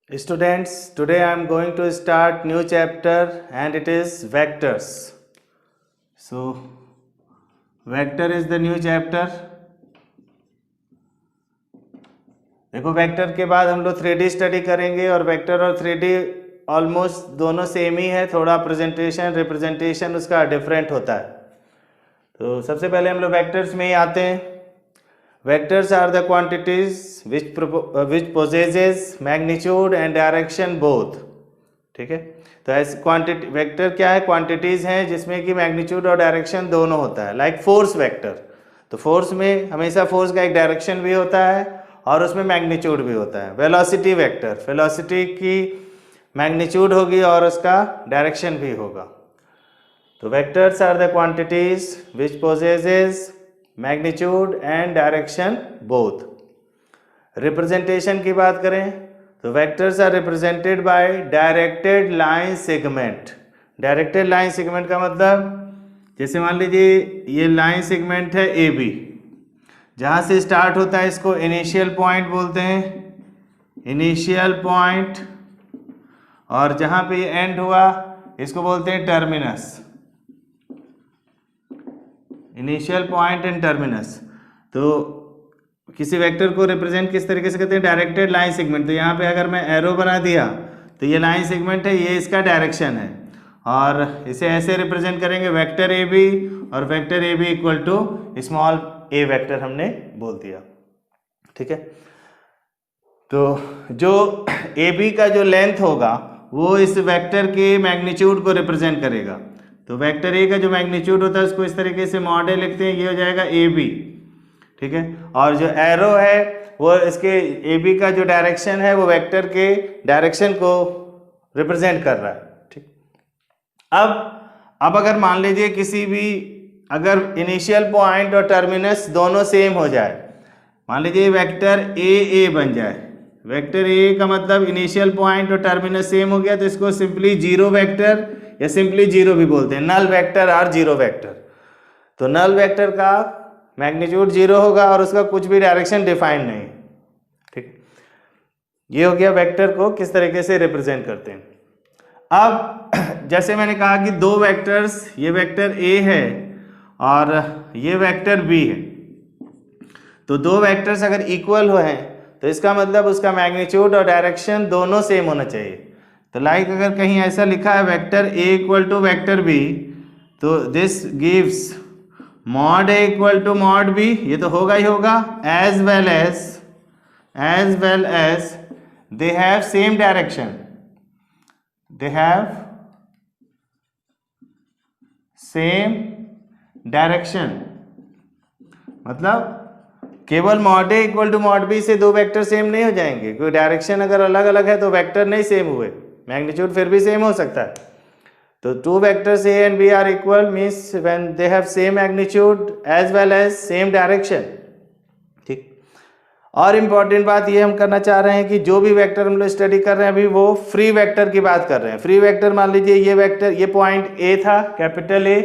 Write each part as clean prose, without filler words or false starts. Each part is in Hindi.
Students, today I am going to start new chapter and it is vectors. So, vector is the new chapter. देखो वेक्टर के बाद हम लोग 3D स्टडी करेंगे और वेक्टर और 3D ऑलमोस्ट दोनों सेम ही है, थोड़ा प्रेजेंटेशन रिप्रेजेंटेशन उसका डिफरेंट होता है। तो सबसे पहले हम लोग वेक्टर्स में ही आते हैं। Vectors are the quantities which possesses magnitude and direction both। ठीक है, तो ऐसे क्वांटिटी वेक्टर क्या है, क्वांटिटीज हैं जिसमें कि मैग्नीट्यूड और डायरेक्शन दोनों होता है। लाइक फोर्स वेक्टर, तो फोर्स में हमेशा फोर्स का एक डायरेक्शन भी होता है और उसमें मैग्नीट्यूड भी होता है। वेलोसिटी वेक्टर, वेलोसिटी की मैग्नीट्यूड होगी और उसका डायरेक्शन भी होगा। तो vectors are the quantities which possesses magnitude and direction both. Representation की बात करें तो vectors are represented by directed line segment. Directed line segment का मतलब जैसे मान लीजिए ये लाइन सेगमेंट है ए बी, जहाँ से स्टार्ट होता है इसको इनिशियल पॉइंट बोलते हैं, इनिशियल पॉइंट, और जहाँ पे ये एंड हुआ इसको बोलते हैं terminus, initial point and terminus. तो किसी वेक्टर को रिप्रेजेंट किस तरीके से करते हैं, डायरेक्टेड लाइन सेगमेंट। तो यहाँ पे अगर मैं एरो बना दिया तो ये लाइन सेगमेंट है, ये इसका डायरेक्शन है, और इसे ऐसे रिप्रेजेंट करेंगे वेक्टर ए बी, और vector A B equal to small A vector हमने बोल दिया। ठीक है, तो जो ए बी का जो लेंथ होगा वो इस वेक्टर के मैग्नीट्यूड को रिप्रेजेंट करेगा। तो वेक्टर ए का जो मैग्नीट्यूड होता है उसको इस तरीके से मॉड ए लिखते हैं, ये हो जाएगा ए बी। ठीक है, और जो एरो है वो इसके ए बी का जो डायरेक्शन है वो वेक्टर के डायरेक्शन को रिप्रेजेंट कर रहा है। ठीक, अब अगर मान लीजिए किसी भी अगर इनिशियल पॉइंट और टर्मिनस दोनों सेम हो जाए, मान लीजिए वेक्टर ए बन जाए, वेक्टर ए का मतलब इनिशियल पॉइंट और टर्मिनस सेम हो गया, तो इसको सिंपली जीरो वेक्टर या सिंपली जीरो भी बोलते हैं, नल वेक्टर और जीरो वेक्टर। तो नल वेक्टर का मैग्नीट्यूड जीरो होगा और उसका कुछ भी डायरेक्शन डिफाइंड नहीं। ठीक, ये हो गया वेक्टर को किस तरीके से रिप्रेजेंट करते हैं। अब जैसे मैंने कहा कि दो वेक्टर्स, ये वेक्टर ए है और ये वेक्टर बी है, तो दो वेक्टर्स अगर इक्वल हो हैं तो इसका मतलब उसका मैग्नीट्यूड और डायरेक्शन दोनों सेम होना चाहिए। तो लाइक अगर कहीं ऐसा लिखा है vector A equal to vector B, तो this gives mod A equal to mod B, ये तो होगा ही होगा, as well as they have same direction, they have same direction. मतलब केवल mod A equal to mod B से दो वेक्टर सेम नहीं हो जाएंगे, क्योंकि डायरेक्शन अगर अलग अलग है तो वेक्टर नहीं सेम हुए, मैग्नीट्यूड फिर भी सेम हो सकता है। तो two vectors A and B are equal means when they have same magnitude as well as same direction. ठीक, और इम्पॉर्टेंट बात ये हम करना चाह रहे हैं कि जो भी वेक्टर हम लोग स्टडी कर रहे हैं अभी वो फ्री वेक्टर की बात कर रहे हैं। फ्री वेक्टर मान लीजिए ये वेक्टर, ये पॉइंट ए था कैपिटल ए,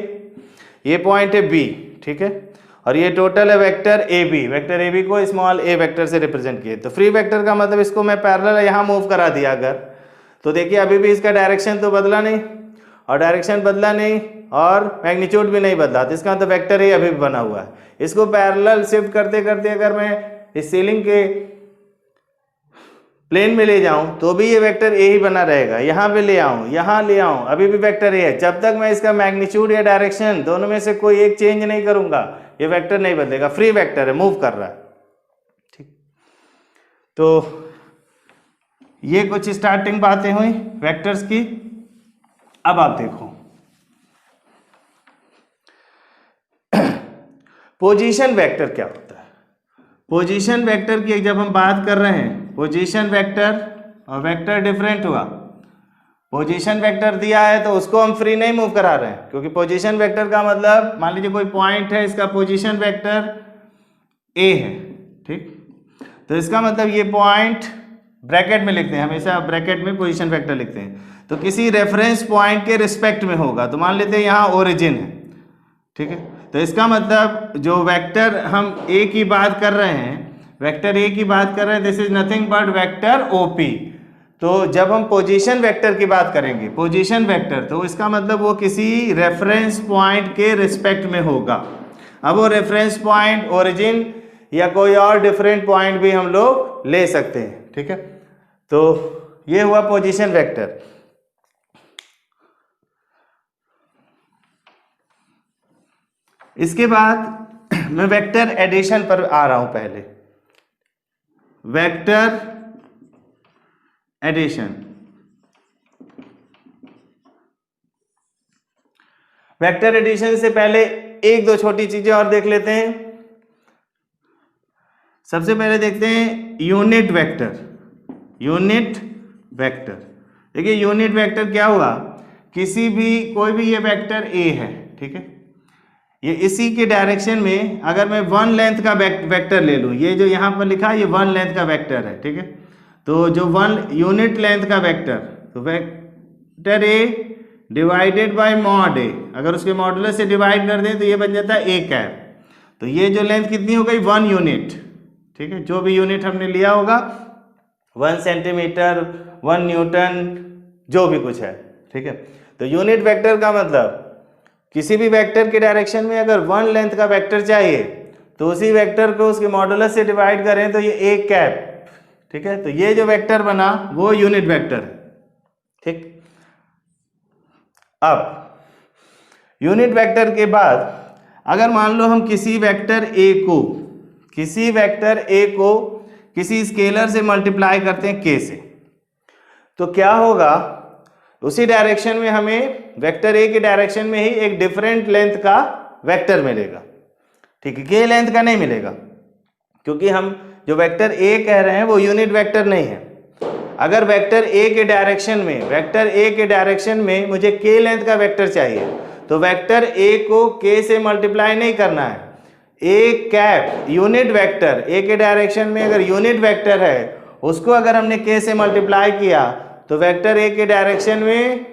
ये पॉइंट है बी, ठीक है, और ये टोटल है vector A B. Vector A B को स्मॉल ए वेक्टर से रिप्रेजेंट किए। तो फ्री वेक्टर का मतलब इसको मैं पैरेलल यहाँ मूव करा दिया अगर, तो देखिए अभी भी इसका डायरेक्शन तो बदला नहीं, और डायरेक्शन बदला नहीं और मैग्नीट्यूड भी नहीं बदला, तो इसका मतलब वेक्टर ए अभी भी बना हुआ है। इसको पैरेलल शिफ्ट करते करते अगर मैं इस सीलिंग के प्लेन में ले जाऊं तो भी ये वेक्टर ए ही बना रहेगा। यहाँ पे ले आऊं, यहाँ ले आऊं, अभी भी वेक्टर ए है। जब तक मैं इसका मैग्नीट्यूड या डायरेक्शन दोनों में से कोई एक चेंज नहीं करूंगा ये वेक्टर नहीं बदलेगा। फ्री वेक्टर है, मूव कर रहा है। ठीक, तो ये कुछ स्टार्टिंग बातें हुई वेक्टर्स की। अब आप देखो पोजीशन वेक्टर क्या होता है। पोजीशन वेक्टर की जब हम बात कर रहे हैं, पोजीशन वेक्टर और वेक्टर डिफरेंट हुआ। पोजीशन वेक्टर दिया है तो उसको हम फ्री नहीं मूव करा रहे हैं, क्योंकि पोजीशन वेक्टर का मतलब मान लीजिए कोई पॉइंट है, इसका पोजीशन वेक्टर ए है, ठीक, तो इसका मतलब ये पॉइंट ब्रैकेट में लिखते हैं, हमेशा ब्रैकेट में पोजीशन वेक्टर लिखते हैं, तो किसी रेफरेंस पॉइंट के रिस्पेक्ट में होगा। तो मान लेते हैं यहाँ ओरिजिन है, ठीक है, तो इसका मतलब जो वेक्टर हम ए की बात कर रहे हैं, वेक्टर ए की बात कर रहे हैं, this is nothing but vector OP. तो जब हम पोजीशन वेक्टर की बात करेंगे, पोजीशन वेक्टर, तो इसका मतलब वो किसी रेफरेंस पॉइंट के रिस्पेक्ट में होगा। अब वो रेफरेंस पॉइंट ओरिजिन या कोई और डिफरेंट पॉइंट भी हम लोग ले सकते हैं, ठीक है। तो ये हुआ पोजीशन वेक्टर। इसके बाद मैं वेक्टर एडिशन पर आ रहा हूं। पहले वेक्टर एडिशन, वेक्टर एडिशन से पहले एक दो छोटी चीजें और देख लेते हैं। सबसे पहले देखते हैं यूनिट वेक्टर। यूनिट वेक्टर, देखिए यूनिट वेक्टर क्या हुआ, किसी भी कोई भी ये वेक्टर ए है, ठीक है, ये इसी के डायरेक्शन में अगर मैं वन लेंथ का वेक्टर ले लूँ, ये जो यहाँ पर लिखा है ये वन लेंथ का वेक्टर है, ठीक है। तो जो वन यूनिट लेंथ का वेक्टर, तो vector A divided by mod A, अगर उसके मॉडुलस से डिवाइड कर दें तो ये बन जाता है ए कैप। तो ये जो लेंथ कितनी हो गई, 1 यूनिट, ठीक है। जो भी यूनिट हमने लिया होगा 1 सेंटीमीटर, 1 न्यूटन, जो भी कुछ है, ठीक है। तो यूनिट वेक्टर का मतलब किसी भी वेक्टर के डायरेक्शन में अगर 1 लेंथ का वेक्टर चाहिए तो उसी वेक्टर को उसके मॉडुलस से डिवाइड करें तो ये ए कैप, ठीक है। तो ये जो वेक्टर बना वो यूनिट वेक्टर है, ठीक। अब यूनिट वेक्टर के बाद अगर मान लो हम किसी वेक्टर ए को किसी स्केलर से मल्टीप्लाई करते हैं के से, तो क्या होगा, उसी डायरेक्शन में हमें वेक्टर ए के डायरेक्शन में ही एक डिफरेंट लेंथ का वेक्टर मिलेगा, ठीक है। के लेंथ का नहीं मिलेगा, क्योंकि हम जो वेक्टर ए कह रहे हैं वो यूनिट वेक्टर नहीं है। अगर वेक्टर ए के डायरेक्शन में मुझे के लेंथ का वेक्टर चाहिए तो वेक्टर ए को के से मल्टीप्लाई नहीं करना है, A cap unit vector A के डायरेक्शन में अगर यूनिट वेक्टर है उसको अगर हमने के से मल्टीप्लाई किया तो वेक्टर ए के डायरेक्शन में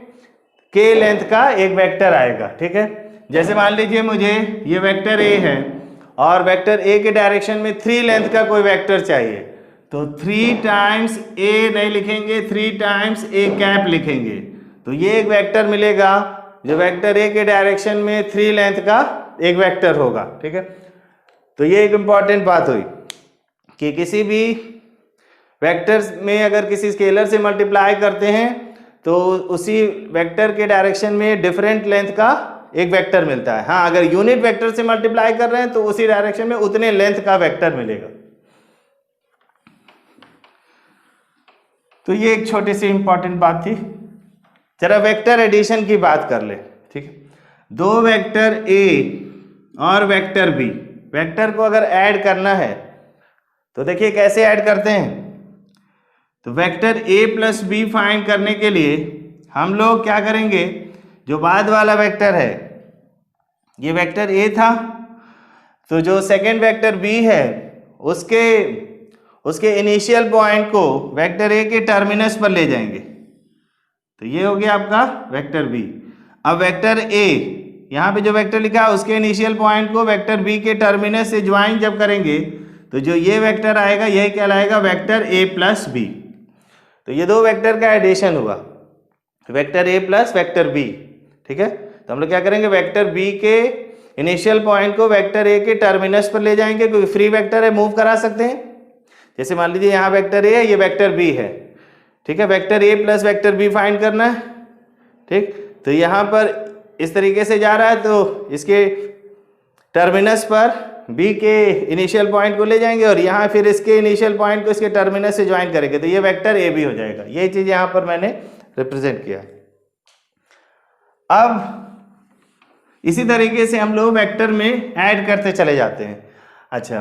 के लेंथ का एक वेक्टर आएगा, ठीक है। जैसे मान लीजिए मुझे ये वेक्टर ए है और वेक्टर ए के डायरेक्शन में 3 लेंथ का कोई वेक्टर चाहिए, तो 3 टाइम्स ए नहीं लिखेंगे, 3 टाइम्स ए कैप लिखेंगे, तो ये एक वेक्टर मिलेगा जो वेक्टर ए के डायरेक्शन में 3 लेंथ का एक वेक्टर होगा, ठीक है। तो ये एक इंपॉर्टेंट बात हुई कि किसी भी वेक्टर्स में अगर किसी स्केलर से मल्टीप्लाई करते हैं तो उसी वेक्टर के डायरेक्शन में डिफरेंट लेंथ का एक वेक्टर मिलता है। हाँ, अगर यूनिट वेक्टर से मल्टीप्लाई कर रहे हैं तो उसी डायरेक्शन में उतने लेंथ का वेक्टर मिलेगा। तो ये एक छोटी सी इंपॉर्टेंट बात थी। जरा वेक्टर एडिशन की बात कर ले, ठीक है। 2 वेक्टर ए और वेक्टर बी, वेक्टर को अगर ऐड करना है तो देखिए कैसे ऐड करते हैं। तो vector A plus B find करने के लिए हम लोग क्या करेंगे, जो बाद वाला वेक्टर है ये वेक्टर ए था, तो जो सेकेंड वेक्टर बी है उसके इनिशियल पॉइंट को वेक्टर ए के टर्मिनस पर ले जाएंगे, तो ये हो गया आपका वेक्टर बी। अब वेक्टर ए यहाँ पे जो वेक्टर लिखा है उसके इनिशियल पॉइंट को वेक्टर बी के टर्मिनस से ज्वाइन जब करेंगे तो जो ये वेक्टर आएगा यही कहलाएगा वेक्टर ए प्लस बी। तो ये 2 वेक्टर का एडिशन हुआ, vector A plus vector B, ठीक है। तो हम लोग क्या करेंगे, वेक्टर बी के इनिशियल पॉइंट को वेक्टर ए के टर्मिनस पर ले जाएंगे, क्योंकि फ्री वेक्टर है, मूव करा सकते हैं। जैसे मान लीजिए यहाँ वेक्टर ए है, ये वेक्टर बी है, ठीक है। Vector A plus vector B find करना है, ठीक। तो यहाँ पर इस तरीके से जा रहा है तो इसके टर्मिनस पर बी के इनिशियल पॉइंट को ले जाएंगे और यहाँ फिर इसके इनिशियल पॉइंट को इसके टर्मिनस से ज्वाइन करेंगे, तो ये वेक्टर ए बी हो जाएगा। ये चीज़ यहाँ पर मैंने रिप्रेजेंट किया। अब इसी तरीके से हम लोग वेक्टर में ऐड करते चले जाते हैं। अच्छा,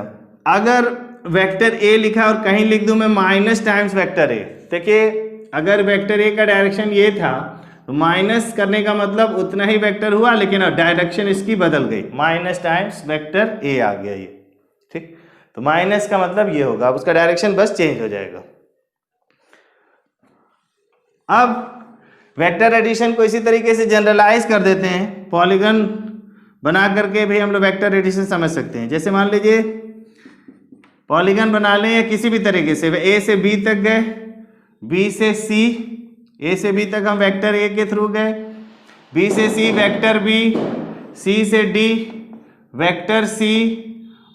अगर वेक्टर ए लिखा और कहीं लिख दूं मैं माइनस टाइम्स वेक्टर ए, देखिए अगर वेक्टर ए का डायरेक्शन ये था तो माइनस करने का मतलब उतना ही वेक्टर हुआ, लेकिन डायरेक्शन इसकी बदल गई, माइनस टाइम्स वेक्टर ए आ गया ये, ठीक। तो माइनस का मतलब ये होगा, अब उसका डायरेक्शन बस चेंज हो जाएगा। अब वेक्टर एडिशन को इसी तरीके से जनरलाइज कर देते हैं, पॉलीगन बना करके भी हम लोग वेक्टर एडिशन समझ सकते हैं। जैसे मान लीजिए पॉलीगन बना लें या किसी भी तरीके से, ए से बी तक गए, बी से सी, ए से बी तक हम वेक्टर ए के थ्रू गए, बी से सी वेक्टर बी, सी से डी वेक्टर सी,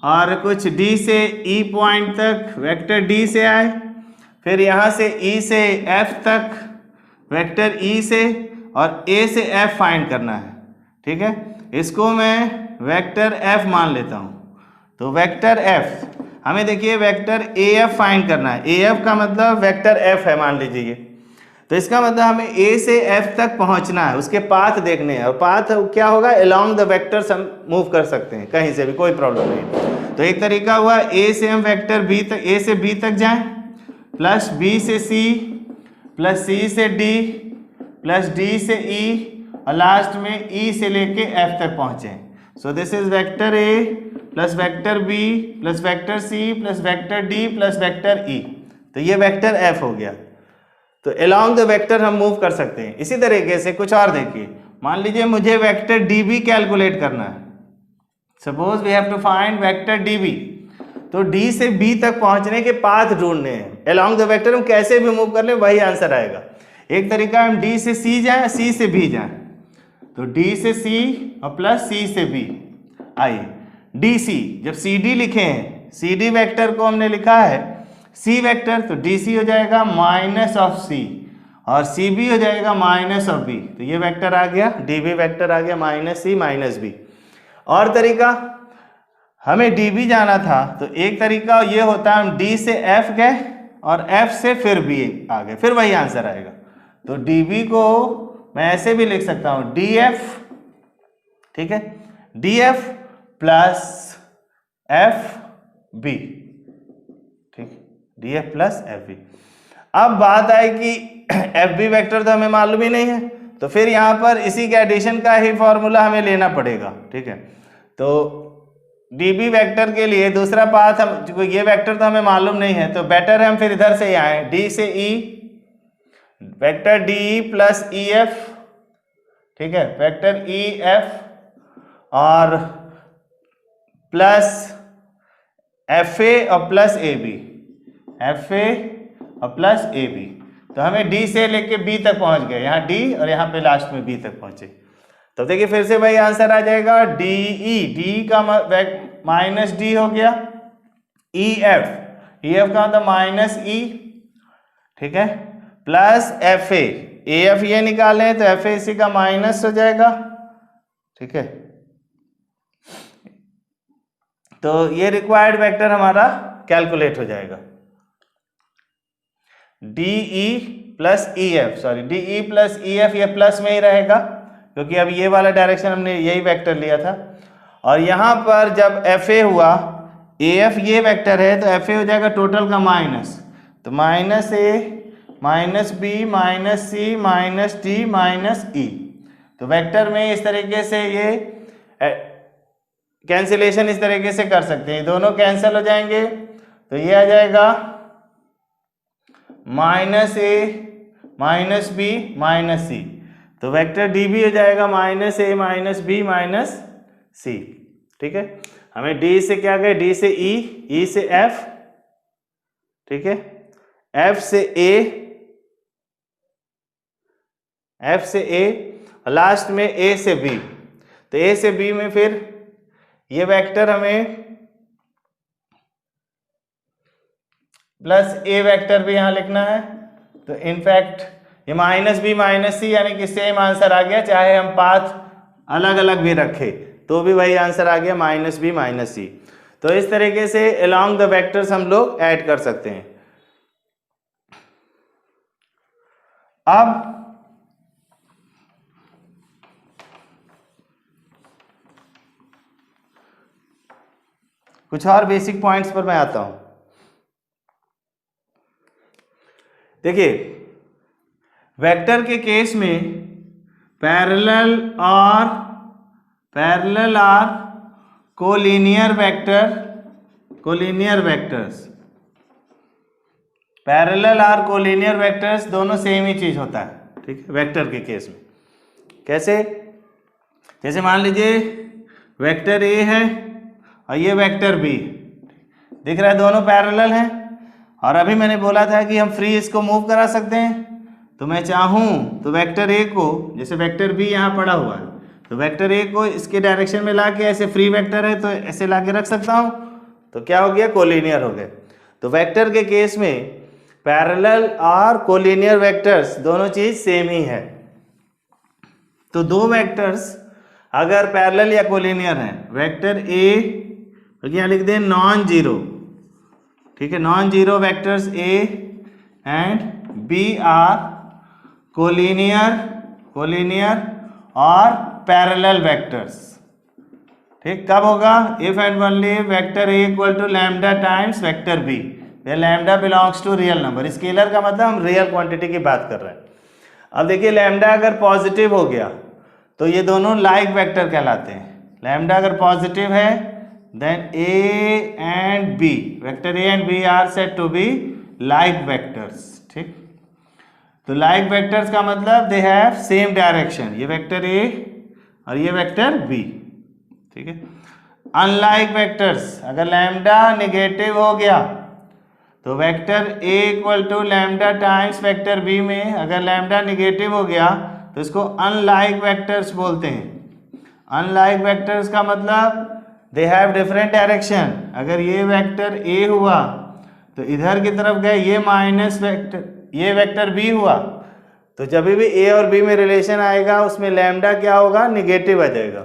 और कुछ डी से ई पॉइंट तक वेक्टर डी से आए, फिर यहाँ से ई से एफ तक वेक्टर ई से, और ए से एफ फाइंड करना है। ठीक है, इसको मैं वेक्टर एफ मान लेता हूँ। तो वेक्टर एफ हमें देखिए वेक्टर ए एफ फाइंड करना है। ए एफ का मतलब वेक्टर एफ है मान लीजिए, तो इसका मतलब हमें ए से एफ तक पहुंचना है, उसके पाथ देखने हैं। और पाथ क्या होगा, अलोंग द वेक्टर्स हम मूव कर सकते हैं कहीं से भी, कोई प्रॉब्लम नहीं। तो एक तरीका हुआ ए से हम वेक्टर बी तक, ए से बी तक जाएं, प्लस बी से सी, प्लस सी से डी, प्लस डी से ई, और लास्ट में ई से लेके एफ तक पहुंचे। So this is vector A plus vector B plus vector C plus vector D plus vector E. तो ये वेक्टर एफ हो गया। तो अलोंग द वेक्टर हम मूव कर सकते हैं। इसी तरीके से कुछ और देखिए, मान लीजिए मुझे वेक्टर डी बी कैलकुलेट करना है। Suppose we have to find vector D B. तो डी से बी तक पहुंचने के पाथ ढूंढने हैं। अलोंग द वेक्टर हम कैसे भी मूव कर ले वही आंसर आएगा। एक तरीका हम डी से सी जाएं, सी से बी जाएं। तो डी से सी और प्लस सी से बी। आइए डी सी, जब सी डी लिखे हैं, सी डी वैक्टर को हमने लिखा है सी वेक्टर, तो डी सी हो जाएगा माइनस ऑफ सी, और सी बी हो जाएगा माइनस ऑफ बी। तो ये वेक्टर आ गया, डी बी वेक्टर आ गया माइनस सी माइनस बी। और तरीका, हमें डी बी जाना था, तो एक तरीका ये होता है हम डी से एफ गए और एफ से फिर बी आ गए, फिर वही आंसर आएगा। तो डी बी को मैं ऐसे भी लिख सकता हूं डी एफ, ठीक है, D F plus F B, ठीक, D F plus F B. अब बात आई कि एफ बी वैक्टर तो हमें मालूम ही नहीं है, तो फिर यहां पर इसी के एडिशन का ही फॉर्मूला हमें लेना पड़ेगा। ठीक है, तो डी बी वैक्टर के लिए दूसरा पाथ, हम ये वैक्टर तो हमें मालूम नहीं है, तो बेटर है हम फिर इधर से ही आए, डी से E, vector D E plus E F, ठीक है, वेक्टर ई एफ और प्लस एफ ए और plus A B, F A और प्लस ए बी। तो हमें डी से लेके बी तक पहुंच गए, यहाँ डी और यहाँ पे लास्ट में बी तक पहुंचे। तो देखिए फिर से वही आंसर आ जाएगा, डी ई, डी का माइनस डी हो गया, ई एफ, ई एफ का मतलब माइनस ई, ठीक है, प्लस एफ ए एफ ये निकालें तो एफ ए इसी का माइनस हो जाएगा। ठीक है, तो ये रिक्वायर्ड वेक्टर हमारा कैलकुलेट हो जाएगा, D E plus E F, sorry D E plus E F, ये प्लस में ही रहेगा क्योंकि अब ये वाला डायरेक्शन हमने यही वेक्टर लिया था। और यहाँ पर जब एफ ए हुआ, ए एफ ये वेक्टर है, तो एफ ए हो जाएगा टोटल का माइनस, तो माइनस ए माइनस बी माइनस सी माइनस डी माइनस ई। तो वेक्टर में इस तरीके से ये कैंसिलेशन इस तरीके से कर सकते हैं, दोनों कैंसिल हो जाएंगे, तो ये आ जाएगा माइनस ए माइनस बी माइनस सी। तो वेक्टर डी बी हो जाएगा माइनस ए माइनस बी माइनस सी। ठीक है, हमें डी से क्या गए, डी से ई, ई से एफ, ठीक है, एफ से ए, एफ से ए और लास्ट में ए से बी। तो ए से बी में फिर ये वेक्टर हमें प्लस ए वेक्टर भी यहां लिखना है। तो इनफैक्ट ये माइनस बी माइनस सी यानी कि सेम आंसर आ गया, चाहे हम पाथ अलग अलग भी रखें तो भी वही आंसर आ गया, माइनस बी माइनस सी। तो इस तरीके से अलोंग द वेक्टर्स हम लोग ऐड कर सकते हैं। अब कुछ और बेसिक पॉइंट्स पर मैं आता हूं। देखिए वेक्टर के केस में parallel or collinear vector, collinear vectors, parallel or collinear vectors दोनों सेम ही चीज होता है। ठीक है, वेक्टर के केस में कैसे, जैसे मान लीजिए वेक्टर ए है और ये वेक्टर बी, दिख रहा है दोनों पैरेलल हैं, और अभी मैंने बोला था कि हम फ्री इसको मूव करा सकते हैं। तो मैं चाहूँ तो वेक्टर ए को, जैसे वेक्टर बी यहाँ पड़ा हुआ है, तो वेक्टर ए को इसके डायरेक्शन में ला के, ऐसे फ्री वेक्टर है तो ऐसे ला के रख सकता हूँ, तो क्या हो गया, कोलिनियर हो गए। तो वेक्टर के केस में पैरेलल और कोलिनियर वेक्टर्स दोनों चीज सेम ही है। तो दो वेक्टर्स अगर पैरेलल या कोलिनियर हैं, वेक्टर ए यहाँ लिख दें नॉन जीरो, ठीक है, non zero vectors A and B are collinear और पैरेलल वेक्टर्स, ठीक। कब होगा, if and only vector A equal to lambda times vector B, lambda belongs to real number. Scalar का मतलब हम रियल क्वांटिटी की बात कर रहे हैं। अब देखिए लैम्डा अगर पॉजिटिव हो गया तो ये दोनों लाइक वेक्टर कहलाते हैं। लैम्डा अगर पॉजिटिव है then A and B, vector A and B are said to be like vectors, ठीक। तो लाइक वेक्टर्स का मतलब दे हैव सेम डायरेक्शन, ये वेक्टर ए और ये वेक्टर बी, ठीक है। अनलाइक वेक्टर्स, अगर लैम्डा नेगेटिव हो गया तो vector A equal to lambda times vector B में अगर लैम्डा नेगेटिव हो गया तो इसको अनलाइक वेक्टर्स बोलते हैं। अनलाइक वेक्टर्स का मतलब दे हैव डिफरेंट डायरेक्शन। अगर ये वेक्टर ए हुआ तो इधर की तरफ गए, ये माइनस वेक्टर, ये वेक्टर बी हुआ, तो जब भी ए और बी में रिलेशन आएगा उसमें लैम्डा क्या होगा, निगेटिव आ जाएगा।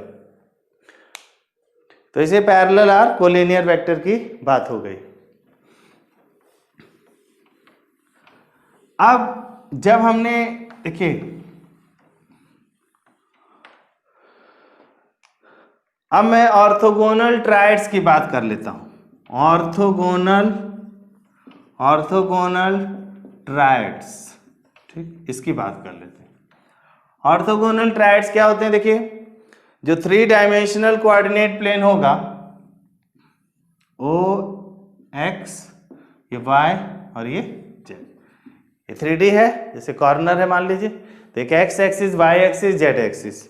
तो इसे पैरेलल और कोलिनियर वेक्टर की बात हो गई। अब जब हमने देखिए अब मैं ऑर्थोगोनल ट्रायड्स की बात कर लेता हूं। ऑर्थोगोनल ट्रायड्स, ठीक, इसकी बात कर लेते हैं। ऑर्थोगोनल ट्रायड्स क्या होते हैं, देखिए जो 3 डायमेंशनल कोऑर्डिनेट प्लेन होगा, ओ एक्स, ये वाई और ये जेड, ये 3D है, जैसे कॉर्नर है मान लीजिए, तो एक X axis, Y axis, Z axis.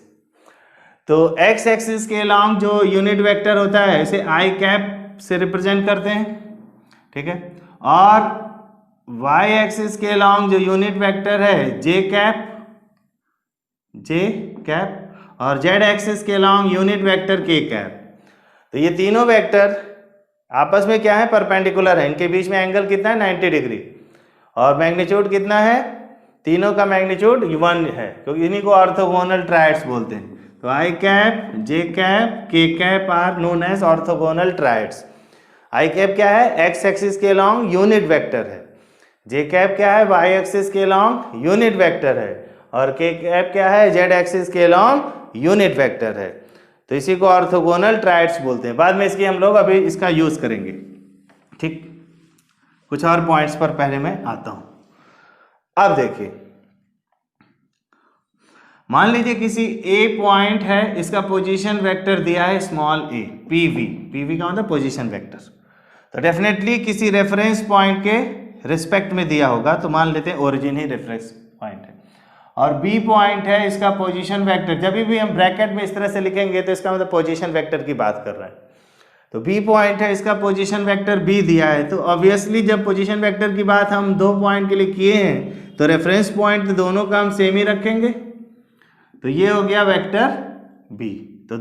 तो एक्स एक्सिस के अलॉन्ग जो यूनिट वेक्टर होता है इसे आई कैप से रिप्रेजेंट करते हैं, ठीक है। और वाई एक्सिस के अलॉन्ग जो यूनिट वेक्टर है जे कैप, और जेड एक्सिस के अलॉन्ग यूनिट वेक्टर के कैप। तो ये तीनों वेक्टर आपस में क्या है, परपेंडिकुलर है। इनके बीच में एंगल कितना है, 90 डिग्री, और मैग्नीट्यूड कितना है, तीनों का मैग्नीट्यूड 1 है, क्योंकि इन्हीं को ऑर्थोगोनल ट्रायड्स बोलते हैं। तो I cap, J cap, K cap are known as orthogonal triads. I cap क्या है, एक्स एक्सिस के अलॉन्ग यूनिट वेक्टर है। जे कैप क्या है, वाई एक्सिस के अलॉन्ग यूनिट वेक्टर है। और के कैप क्या है, जेड एक्सिस के अलॉन्ग यूनिट वेक्टर है। तो इसी को ऑर्थोगोनल ट्रायड्स बोलते हैं। बाद में इसकी हम लोग अभी इसका यूज करेंगे, ठीक। कुछ और पॉइंट्स पर पहले मैं आता हूं। अब देखिए, मान लीजिए किसी ए पॉइंट है, इसका पोजीशन वेक्टर दिया है स्मॉल ए, पीवी का मतलब पोजीशन वेक्टर। तो डेफिनेटली किसी रेफरेंस पॉइंट के रिस्पेक्ट में दिया होगा, तो मान लेते हैं ओरिजिन ही रेफरेंस पॉइंट है। और बी पॉइंट है, इसका पोजीशन वेक्टर, जब भी हम ब्रैकेट में इस तरह से लिखेंगे तो इसका मतलब पोजीशन वेक्टर की बात कर रहे हैं। तो बी पॉइंट है, इसका पोजीशन वेक्टर बी दिया है। तो ऑब्वियसली जब पोजीशन वेक्टर की बात हम 2 पॉइंट के लिए किए हैं तो रेफरेंस पॉइंट दोनों का हम सेम ही रखेंगे। तो ये हो गया वेक्टर बी। तो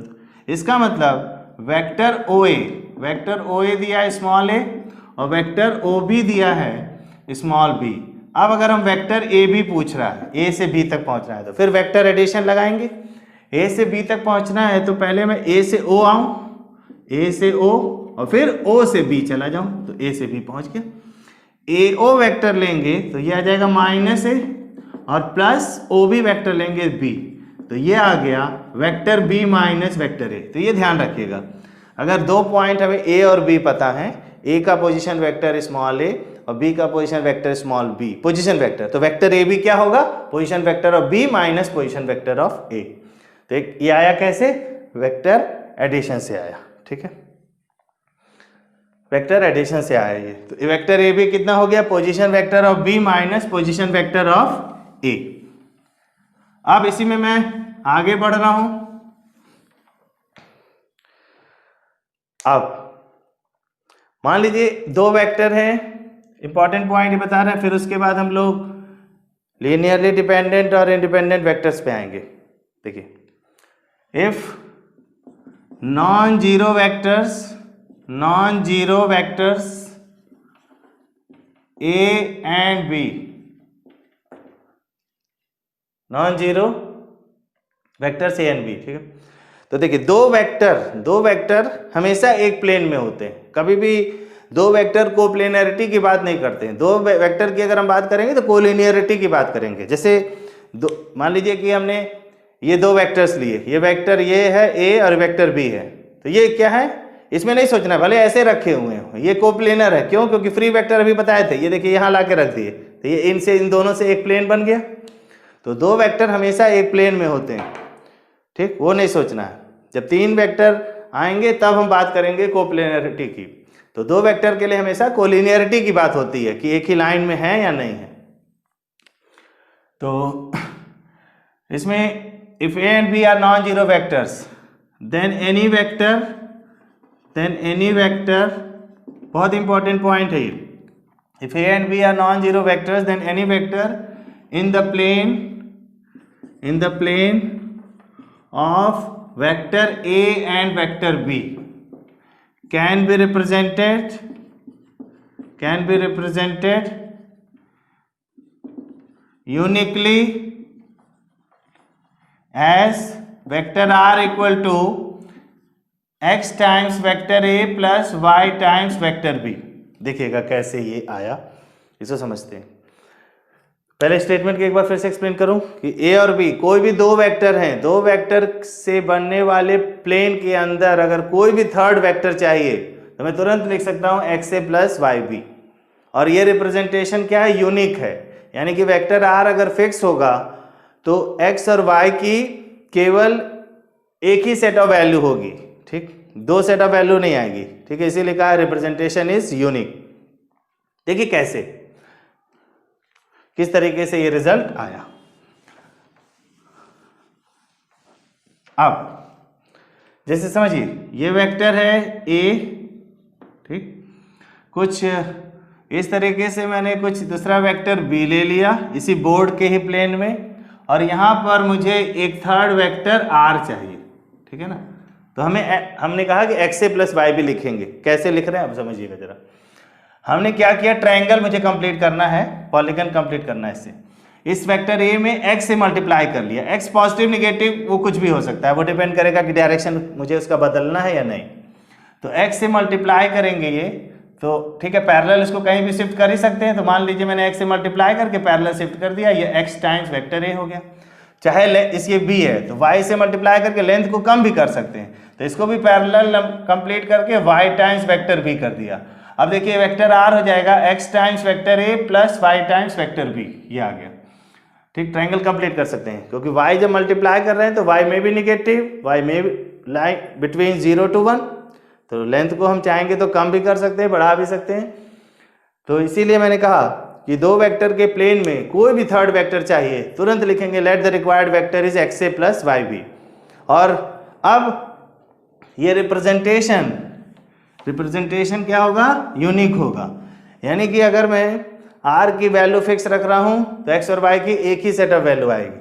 इसका मतलब वेक्टर ओ ए दिया है स्मॉल ए, और वेक्टर ओ बी दिया है स्मॉल बी। अब अगर हम वेक्टर ए बी पूछ रहा है, ए से बी तक पहुंचना है, तो फिर वेक्टर एडिशन लगाएंगे। ए से बी तक पहुंचना है तो पहले मैं ए से ओ आऊं, ए से ओ, और फिर ओ से बी चला जाऊं, तो ए से बी पहुंच गया। ए ओ वेक्टर लेंगे तो ये आ जाएगा माइनस ए, और प्लस ओ बी वेक्टर लेंगे बी, तो ये आ गया vector B minus vector A. तो ये ध्यान रखिएगा, अगर 2 पॉइंट हमें ए और बी पता है, ए का पोजीशन वेक्टर स्मॉल ए और बी का position vector small B, position vector, तो वेक्टर ए बी क्या होगा, position vector of B minus position vector of A. तो ये आया कैसे, वेक्टर एडिशन से आया, ठीक है, वेक्टर एडिशन से आया ये। तो वेक्टर ए बी कितना हो गया, position vector of B minus position vector of A. अब इसी में मैं आगे बढ़ रहा हूं। अब मान लीजिए 2 वेक्टर हैं, इंपॉर्टेंट पॉइंट ये बता रहे हैं। फिर उसके बाद हम लोग लीनियरली डिपेंडेंट और इंडिपेंडेंट वेक्टर्स पे आएंगे। देखिए, if non zero vectors A and B, non zero vectors A and B, ठीक है। तो देखिए, दो वेक्टर हमेशा एक प्लेन में होते हैं। कभी भी दो वेक्टर कोप्लेनरिटी की बात नहीं करते हैं। दो वेक्टर की अगर हम बात करेंगे तो कोलिनियरिटी की बात करेंगे। जैसे मान लीजिए कि हमने ये दो वेक्टर्स लिए, ये वेक्टर ये है ए और वेक्टर बी है, तो ये क्या है, इसमें नहीं सोचना, भले ऐसे रखे हुए हैं, ये कोप्लेनर है। क्यों? क्योंकि फ्री वेक्टर अभी बताए थे, ये देखिए यहाँ ला के रख दिए, तो ये इन दोनों से एक प्लेन बन गया। तो दो वेक्टर हमेशा एक प्लेन में होते हैं, ठीक, वो नहीं सोचना है। जब तीन वेक्टर आएंगे तब हम बात करेंगे कोप्लेनरिटी की। तो दो वेक्टर के लिए हमेशा कोलिनियरिटी की बात होती है कि एक ही लाइन में है या नहीं है। तो इसमें if A and B are non zero vectors then any vector, बहुत इंपॉर्टेंट पॉइंट है ये। If A and B are non zero vectors then any vector in the plane of vector A and vector B can be represented uniquely as vector R equal to x times vector A plus y times vector B। देखिएगा कैसे ये आया, इसको समझते हैं। पहले स्टेटमेंट को एक बार फिर से एक्सप्लेन करूं कि ए और बी कोई भी दो वेक्टर हैं, दो वेक्टर से बनने वाले प्लेन के अंदर अगर कोई भी थर्ड वेक्टर चाहिए तो मैं तुरंत लिख सकता हूं x A plus Y B. और ये रिप्रेजेंटेशन क्या है, यूनिक है, यानी कि वेक्टर आर अगर फिक्स होगा तो एक्स और वाई की केवल एक ही सेट ऑफ वैल्यू होगी, ठीक, दो सेट ऑफ वैल्यू नहीं आएगी, ठीक है। इसीलिए कहा रिप्रेजेंटेशन इज यूनिक। देखिए कैसे, किस तरीके से ये रिजल्ट आया। अब जैसे समझिए, ये वेक्टर है ए, ठीक, कुछ इस तरीके से मैंने कुछ दूसरा वेक्टर बी ले लिया इसी बोर्ड के ही प्लेन में, और यहां पर मुझे एक थर्ड वेक्टर आर चाहिए, ठीक है ना। तो हमने कहा कि एक्स ए प्लस वाई भी लिखेंगे। कैसे लिख रहे हैं अब समझिएगा जरा। हमने क्या किया, ट्रायंगल मुझे कंप्लीट करना है, पॉलीगन कंप्लीट करना है इससे। इस वेक्टर ए में एक्स से मल्टीप्लाई कर लिया, एक्स पॉजिटिव निगेटिव वो कुछ भी हो सकता है, वो डिपेंड करेगा कि डायरेक्शन मुझे उसका बदलना है या नहीं। तो एक्स से मल्टीप्लाई करेंगे ये, तो ठीक है, पैरेलल इसको कहीं भी शिफ्ट कर ही सकते हैं। तो मान लीजिए मैंने एक्स से मल्टीप्लाई करके पैरेलल शिफ्ट कर दिया, ये एक्स टाइम्स वेक्टर ए हो गया। चाहे इस ये बी है तो वाई से मल्टीप्लाई करके लेंथ को कम भी कर सकते हैं, तो इसको भी पैरेलल कंप्लीट करके वाई टाइम्स वेक्टर बी कर दिया। अब देखिए वेक्टर आर हो जाएगा X times vector A plus Y times vector B, ये आ गया, ठीक। ट्रायंगल कंप्लीट कर सकते हैं क्योंकि वाई जब मल्टीप्लाई कर रहे हैं तो वाई में भी निगेटिव, वाई में भी लाइन बिटवीन 0 to 1, तो लेंथ को हम चाहेंगे तो कम भी कर सकते हैं, बढ़ा भी सकते हैं। तो इसीलिए मैंने कहा कि दो वेक्टर के प्लेन में कोई भी थर्ड वेक्टर चाहिए, तुरंत लिखेंगे let the required vector is X A plus Y B. और अब ये रिप्रेजेंटेशन क्या होगा, यूनिक होगा। यानी कि अगर मैं r की वैल्यू फिक्स रख रहा हूं तो x और y की एक ही सेट ऑफ वैल्यू आएगी।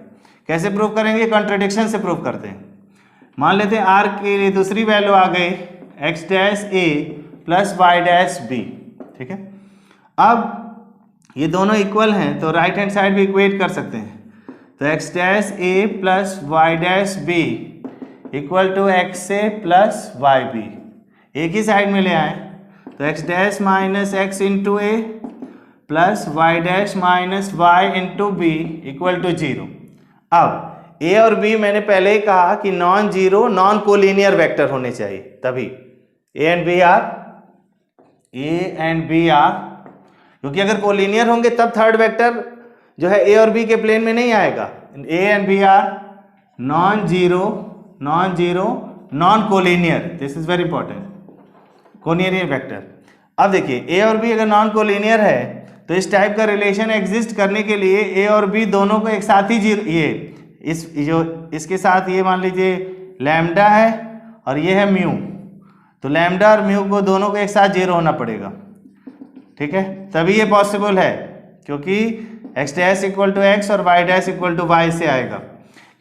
कैसे प्रूव करेंगे, कॉन्ट्रडिक्शन से प्रूव करते हैं। मान लेते हैं r के लिए दूसरी वैल्यू आ गई x dash a plus y dash b, ठीक है। अब ये दोनों इक्वल हैं तो राइट हैंड साइड भी इक्वेट कर सकते हैं। तो x dash a plus y dash b equal to X A plus Y B, एक ही साइड में ले आए तो x dash minus X into A plus Y dash minus Y into B equal to 0। अब a और b मैंने पहले ही कहा कि non zero non collinear vector होने चाहिए, तभी a एंड b आर, क्योंकि अगर कोलिनियर होंगे तब थर्ड वेक्टर जो है a और b के प्लेन में नहीं आएगा। a and b are non zero non collinear, this is very important, collinear vector. अब देखिए a और b अगर नॉन कोलिनियर है तो इस टाइप का रिलेशन एग्जिस्ट करने के लिए a और b दोनों को एक साथ ही इसके साथ ये मान लीजिए लैम्डा है और ये है म्यू, तो लैम्डा और म्यू को दोनों को एक साथ 0 होना पड़ेगा। ठीक है, तभी ये पॉसिबल है, क्योंकि X dash equal to X और Y dash equal to Y से आएगा।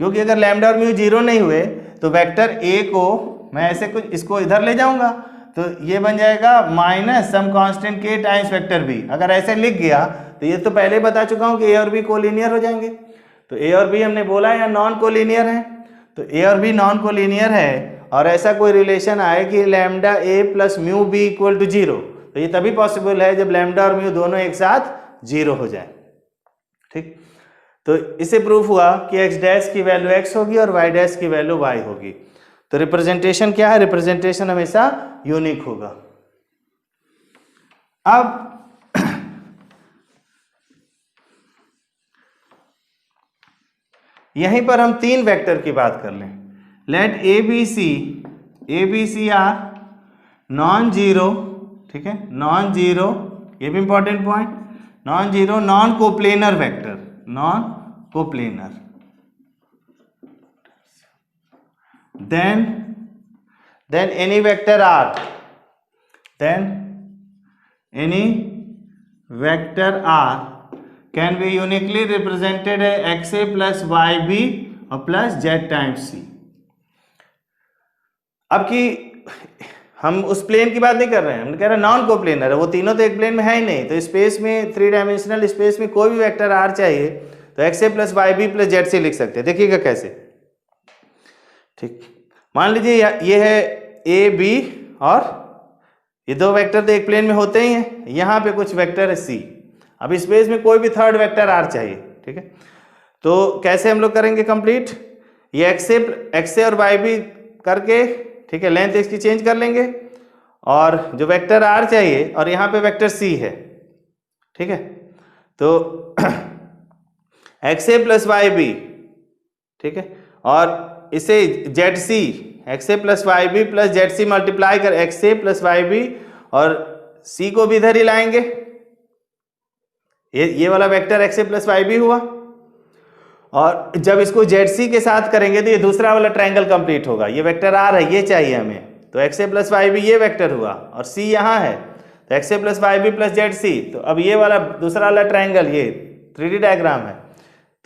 क्योंकि अगर लैम्डा और म्यू जीरो नहीं हुए तो वेक्टर ए को मैं ऐसे कुछ इसको इधर ले जाऊंगा तो ये बन जाएगा माइनस सम कांस्टेंट के टाइम्स वेक्टर बी। अगर ऐसे लिख गया तो ये तो पहले बता चुका हूं कि ए और बी कोलिनियर हो जाएंगे। तो ए और बी हमने बोला या नॉन कोलिनियर है, तो ए और बी नॉन कोलिनियर है और ऐसा कोई रिलेशन आए कि lambda A plus mu B equal to zero, तो ये तभी पॉसिबल है जब लैम्डा और म्यू दोनों एक साथ जीरो हो जाए। ठीक, तो इसे प्रूफ हुआ कि एक्स डैश की वैल्यू एक्स होगी और वाई डैश की वैल्यू वाई होगी। तो रिप्रेजेंटेशन क्या है? रिप्रेजेंटेशन हमेशा यूनिक होगा। अब यहीं पर हम तीन वेक्टर की बात कर लें। Let A B C are non zero, ठीक है, नॉन जीरो, ये भी important point, non zero non coplanar vector, non coplanar. then any vector r, then any vector r can be uniquely represented as xa plus yb और plus z times c। अब कि हम उस प्लेन की बात नहीं कर रहे हैं, हम कह रहे हैं नॉन कोप्लेनर है, वो तीनों तो एक प्लेन में है ही नहीं। तो स्पेस में, थ्री डायमेंशनल स्पेस में कोई भी वेक्टर r चाहिए तो xa plus yb plus z लिख सकते हैं। देखिएगा कैसे। ठीक, मान लीजिए ये है ए बी और ये दो वेक्टर तो एक प्लेन में होते ही हैं, यहाँ पे कुछ वेक्टर है सी। अब स्पेस में कोई भी थर्ड वेक्टर आर चाहिए, ठीक है, तो कैसे हम लोग करेंगे कंप्लीट? ये एक्से और वाई बी करके, ठीक है, लेंथ इसकी चेंज कर लेंगे और जो वेक्टर आर चाहिए और यहाँ पे वेक्टर सी है, ठीक है, तो एक्से प्लस वाई बी, ठीक है, और इसे Z C, X A plus Y B plus Z C multiply कर एक्से प्लस वाई बी और सी को भी इधर ही लाएंगे। ये वाला वेक्टर एक्से प्लस वाई बी हुआ और जब इसको जेड सी के साथ करेंगे तो ये दूसरा वाला ट्रायंगल कंप्लीट होगा। ये वेक्टर आर है, ये चाहिए हमें, तो एक्से प्लस वाई बी ये वेक्टर हुआ और सी यहाँ है, तो X A plus Y B plus Z C, तो अब ये वाला दूसरा वाला ट्रायंगल, ये 3D डायग्राम है,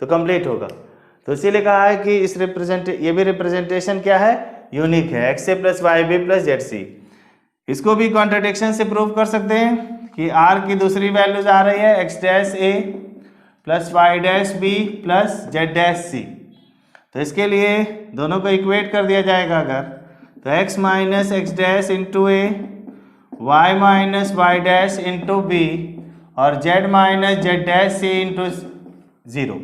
तो कंप्लीट होगा। तो इसीलिए कहा है कि इस ये भी रिप्रेजेंटेशन क्या है? यूनिक है, X A plus Y B plus Z C. इसको भी कॉन्ट्रडिक्शन से प्रूव कर सकते हैं कि आर की दूसरी वैल्यूज आ रही है X dash A plus Y dash B plus Z dash C. तो इसके लिए दोनों को इक्वेट कर दिया जाएगा अगर, तो X minus X dash into A, Y minus Y dash into B और Z minus Z dash C into zero.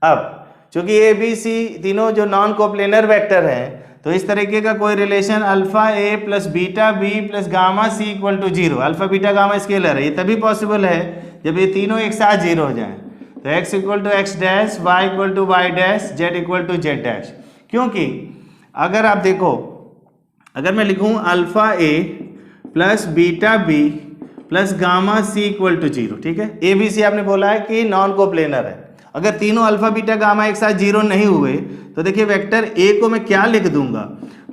अब चूंकि ए बी सी तीनों जो नॉन कोप्लेनर वेक्टर हैं, तो इस तरीके का कोई relation alpha A plus beta B plus gamma C equal to zero, alpha beta gamma scalar है, ये तभी पॉसिबल है जब ये तीनों एक साथ जीरो हो जाएं। तो X equal to X dash, Y equal to Y dash, Z equal to Z dash. क्योंकि अगर आप देखो, अगर मैं लिखूं alpha A plus beta B plus gamma C equal to zero, ठीक है, ए बी सी आपने बोला है कि नॉन कोप्लेनर है। अगर तीनों अल्फा बीटा गामा एक साथ जीरो नहीं हुए तो देखिए वेक्टर ए को मैं क्या लिख दूंगा,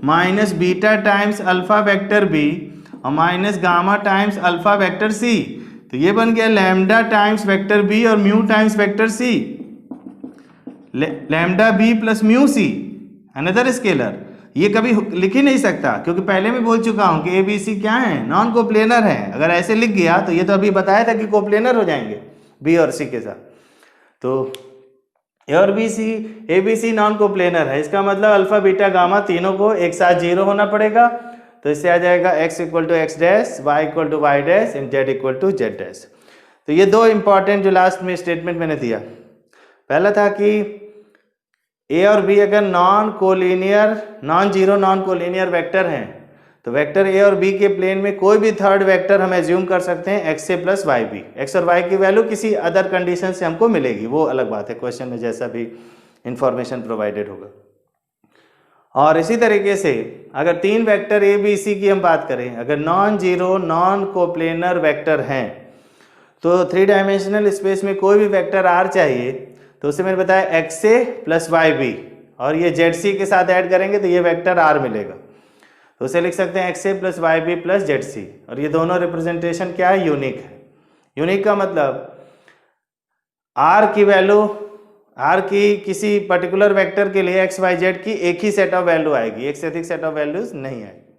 minus beta times alpha vector B और minus gamma times alpha vector C. तो ये बन गया लैम्डा टाइम्स वेक्टर बी और mu times vector C, lambda B plus mu C another scalar. ये कभी लिख ही नहीं सकता क्योंकि पहले मैं बोल चुका हूं कि ए बी सी क्या है? नॉन कोप्लेनर है। अगर ऐसे लिख गया तो ये तो अभी बताया था कि कोप्लेनर हो जाएंगे बी और सी के साथ। तो ए और B C, A B C non coplanar है, इसका मतलब अल्फा बीटा गामा तीनों को एक साथ जीरो होना पड़ेगा। तो इससे आ जाएगा X equal to X dash, Y equal to Y dash and Z equal to Z dash. तो ये दो इंपॉर्टेंट जो लास्ट में स्टेटमेंट मैंने दिया, पहला था कि ए और बी अगर non collinear, non zero non collinear vector हैं तो वेक्टर ए और बी के प्लेन में कोई भी थर्ड वेक्टर हम एज्यूम कर सकते हैं X A plus Y B. X और वाई की वैल्यू किसी अदर कंडीशन से हमको मिलेगी, वो अलग बात है, क्वेश्चन में जैसा भी इंफॉर्मेशन प्रोवाइडेड होगा। और इसी तरीके से अगर तीन वेक्टर ए बी सी की हम बात करें, अगर non zero non coplanar vector हैं तो थ्री डायमेंशनल स्पेस में कोई भी वेक्टर आर चाहिए तो उसे मैंने बताया x A plus Y B और ये जेड सी के साथ ऐड करेंगे तो ये वेक्टर आर मिलेगा। तो उसे लिख सकते हैं X A plus Y B plus Z C, और ये दोनों रिप्रेजेंटेशन क्या है? यूनिक है। यूनिक का मतलब आर की वैल्यू, आर की किसी पर्टिकुलर वेक्टर के लिए एक्स वाई जेड की एक ही सेट ऑफ वैल्यू आएगी, एक से अधिक सेट ऑफ वैल्यूज नहीं आएगी।